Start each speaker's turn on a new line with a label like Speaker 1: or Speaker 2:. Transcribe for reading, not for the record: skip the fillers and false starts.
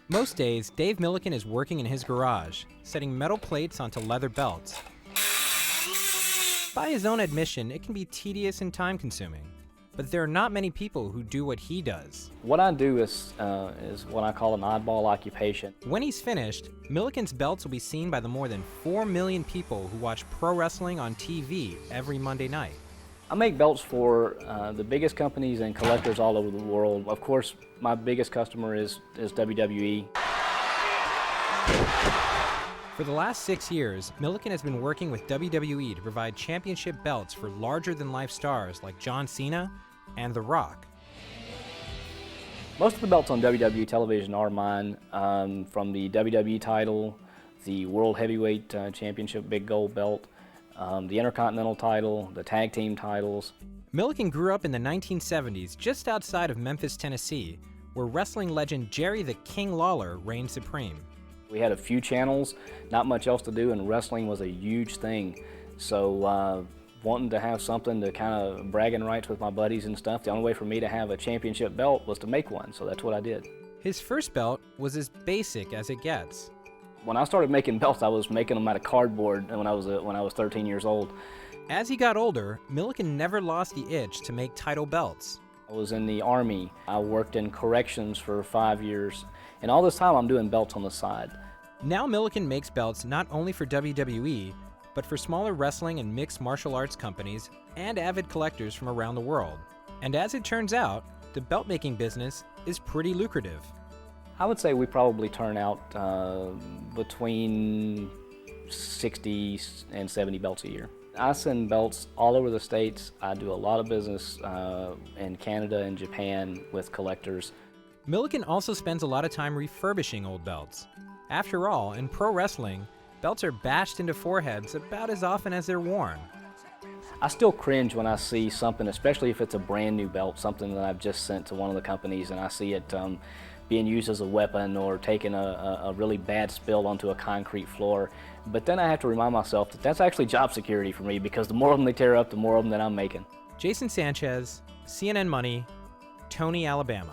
Speaker 1: Most days, Dave Milliken is working in his garage, setting metal plates onto leather belts. By his own admission, it can be tedious and time-consuming, but there are not many people who do what he does.
Speaker 2: What I do is what I call an oddball occupation.
Speaker 1: When he's finished, Milliken's belts will be seen by the more than 4 million people who watch pro wrestling on TV every Monday night.
Speaker 2: I make belts for the biggest companies and collectors all over the world. Of course, my biggest customer is WWE.
Speaker 1: For the last 6 years, Milliken has been working with WWE to provide championship belts for larger-than-life stars like John Cena and The Rock.
Speaker 2: Most of the belts on WWE television are mine, from the WWE title, the World Heavyweight Championship Big Gold Belt, the Intercontinental title, the Tag Team titles.
Speaker 1: Milliken grew up in the 1970s just outside of Memphis, Tennessee, where wrestling legend Jerry the King Lawler reigned supreme.
Speaker 2: We had a few channels, not much else to do, and wrestling was a huge thing. So wanting to have something to kind of bragging rights with my buddies and stuff, the only way for me to have a championship belt was to make one, so that's what I did.
Speaker 1: His first belt was as basic as it gets.
Speaker 2: When I started making belts, I was making them out of cardboard when I was 13 years old.
Speaker 1: As he got older, Milliken never lost the itch to make title belts.
Speaker 2: I was in the Army. I worked in corrections for 5 years. And all this time, I'm doing belts on the side.
Speaker 1: Now Milliken makes belts not only for WWE, but for smaller wrestling and mixed martial arts companies and avid collectors from around the world. And as it turns out, the belt making business is pretty lucrative.
Speaker 2: I would say we probably turn out between 60 and 70 belts a year. I send belts all over the States. I do a lot of business in Canada and Japan with collectors.
Speaker 1: Milliken also spends a lot of time refurbishing old belts. After all, in pro wrestling, belts are bashed into foreheads about as often as they're worn.
Speaker 2: I still cringe when I see something, especially if it's a brand new belt, something that I've just sent to one of the companies, and I see it being used as a weapon or taking a really bad spill onto a concrete floor. But then I have to remind myself that that's actually job security for me, because the more of them they tear up, the more of them that I'm making.
Speaker 1: Jason Sanchez, CNN Money, Tony, Alabama.